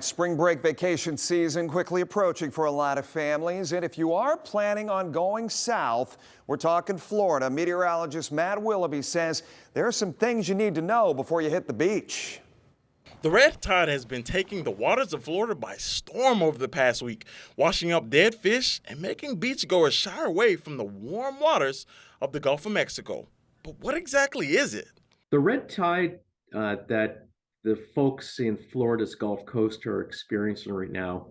Spring break vacation season quickly approaching for a lot of families. And if you are planning on going south, we're talking Florida. Meteorologist Matt Willoughby says there are some things you need to know before you hit the beach. The red tide has been taking the waters of Florida by storm over the past week, washing up dead fish and making beachgoers shy away from the warm waters of the Gulf of Mexico. But what exactly is it? The red tide that the folks in Florida's Gulf Coast are experiencing right now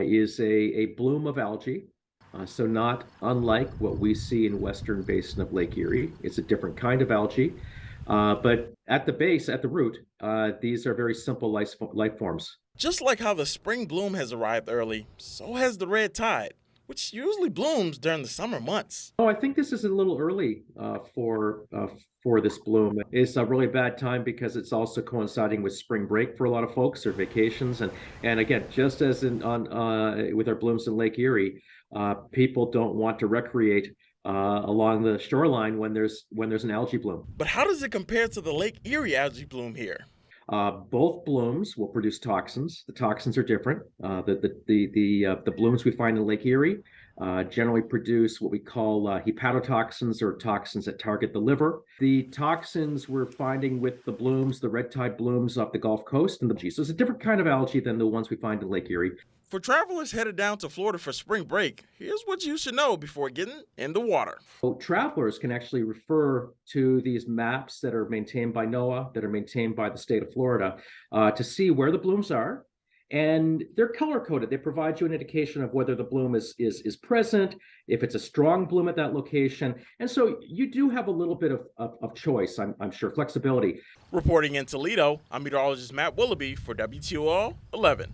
is a bloom of algae. So not unlike what we see in western basin of Lake Erie. It's a different kind of algae. But at the base, at the root, these are very simple life forms. Just like how the spring bloom has arrived early, so has the red tide, which usually blooms during the summer months. Oh, I think this is a little early for this bloom. It's a really bad time because it's also coinciding with spring break for a lot of folks or vacations, and again, just as with our blooms in Lake Erie, people don't want to recreate along the shoreline when there's an algae bloom. But how does it compare to the Lake Erie algae bloom here? Both blooms will produce toxins. The toxins are different. The blooms we find in Lake Erie generally produce what we call hepatotoxins, or toxins that target the liver. The toxins we're finding with the blooms, the red tide blooms off the Gulf Coast and the G. So it's a different kind of algae than the ones we find in Lake Erie. For travelers headed down to Florida for spring break, here's what you should know before getting in the water. So travelers can actually refer to these maps that are maintained by NOAA, that are maintained by the state of Florida, to see where the blooms are. And they're color coded. They provide you an indication of whether the bloom is present, if it's a strong bloom at that location. And so you do have a little bit of choice, I'm sure, flexibility. Reporting in Toledo, I'm meteorologist Matt Willoughby for WTOL 11.